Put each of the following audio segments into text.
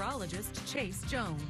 meteorologist Chase Jones.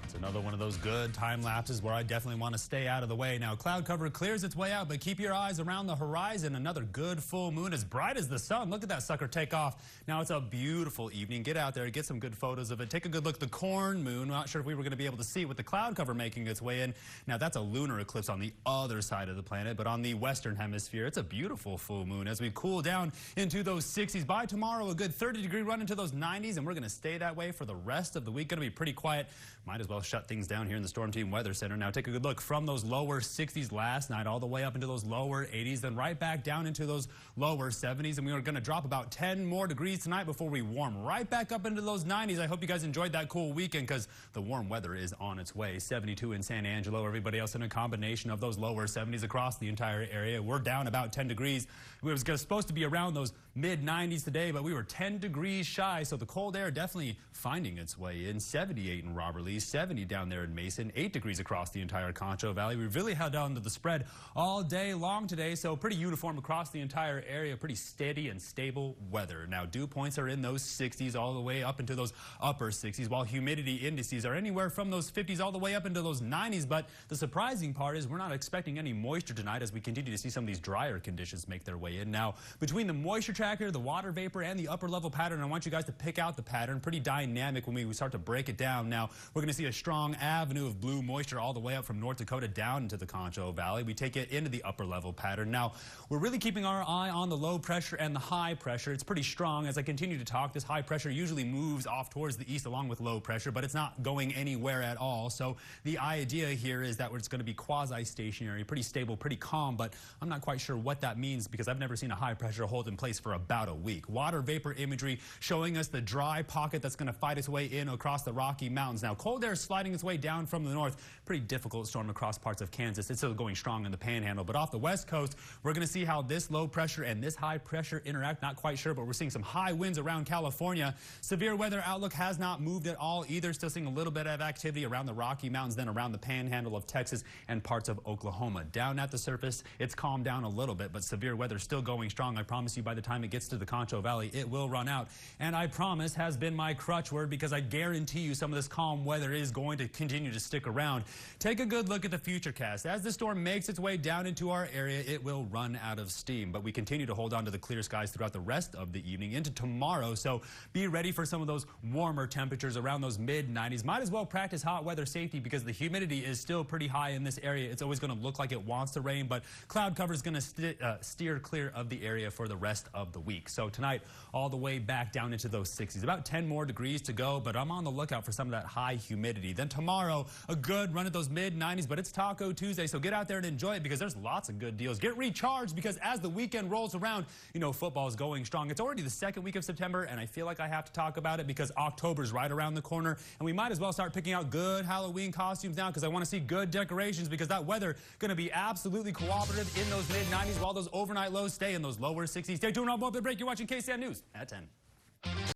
It's another one of those good time lapses where I definitely want to stay out of the way. Now, cloud cover clears its way out, but keep your eyes around the horizon. Another good full moon as bright as the sun. Look at that sucker take off. Now, it's a beautiful evening. Get out there, get some good photos of it. Take a good look at the corn moon. Not sure if we were going to be able to see it with the cloud cover making its way in. Now, that's a lunar eclipse on the other side of the planet, but on the western hemisphere, it's a beautiful full moon as we cool down into those 60s. By tomorrow, a good 30-degree run into those 90s, and we're going to stay that way for the rest of the week. Going to be pretty quiet. Might as well shut things down here in the Storm Team Weather Center. Now take a good look from those lower 60s last night all the way up into those lower 80s, then right back down into those lower 70s, and we are going to drop about 10 more degrees tonight before we warm right back up into those 90s. I hope you guys enjoyed that cool weekend because the warm weather is on its way. 72 in San Angelo, everybody else in a combination of those lower 70s across the entire area. We're down about 10 degrees. We was supposed to be around those mid-90s today, but we were 10 degrees shy, so the cold air definitely finding its way in. 78 in Robert Lee, 70 down there in Mason, 8 degrees across the entire Concho Valley. We really held down to the spread all day long today, so pretty uniform across the entire area, pretty steady and stable weather. Now, dew points are in those 60s all the way up into those upper 60s, while humidity indices are anywhere from those 50s all the way up into those 90s, but the surprising part is we're not expecting any moisture tonight as we continue to see some of these drier conditions make their way in. Now, between the moisture tracker, the water vapor, and the upper level pattern, I want you guys to pick out the pattern. Pretty dynamic when we start to break it down. Now, we're going to see a strong avenue of blue moisture all the way up from North Dakota down into the Concho Valley. We take it into the upper level pattern. Now, we're really keeping our eye on the low pressure and the high pressure. It's pretty strong. As I continue to talk, this high pressure usually moves off towards the east along with low pressure, but it's not going anywhere at all. So the idea here is that it's going to be quasi-stationary, pretty stable, pretty calm, but I'm not quite sure what that means because I've never seen a high pressure hold in place for about a week. Water vapor imagery showing us the dry pocket that's going to fight its way in across the Rocky Mountains. Now, cold air is sliding its way down from the north. Pretty difficult storm across parts of Kansas. It's still going strong in the Panhandle, but off the west coast, we're going to see how this low pressure and this high pressure interact. Not quite sure, but we're seeing some high winds around California. Severe weather outlook has not moved at all either. Still seeing a little bit of activity around the Rocky Mountains, then around the Panhandle of Texas and parts of Oklahoma. Down at the surface, it's calmed down a little bit, but severe weather still going strong. I promise you by the time it gets to the Concho Valley, it will run out. And I promise has been my crutch word because I guarantee you some of this calm weather is going to continue to stick around. Take a good look at the futurecast. As the storm makes its way down into our area, it will run out of steam, but we continue to hold on to the clear skies throughout the rest of the evening into tomorrow, so be ready for some of those warmer temperatures around those mid-90s. Might as well practice hot weather safety because the humidity is still pretty high in this area. It's always going to look like it wants to rain, but cloud cover is going to steer clear of the area for the rest of the week. So tonight, all the way back down into those 60s. About 10 more degrees to go, but I'm on the lookout for some of that high humidity. Then tomorrow, a good run at those mid-90s, but it's Taco Tuesday, so get out there and enjoy it because there's lots of good deals. Get recharged because as the weekend rolls around, you know, football is going strong. It's already the second week of September, and I feel like I have to talk about it because October's right around the corner, and we might as well start picking out good Halloween costumes now because I want to see good decorations because that weather going to be absolutely cooperative in those mid-90s while those overnight lows stay in those lower 60s. Stay tuned, I'll go up the break. You're watching KSAN News at 10.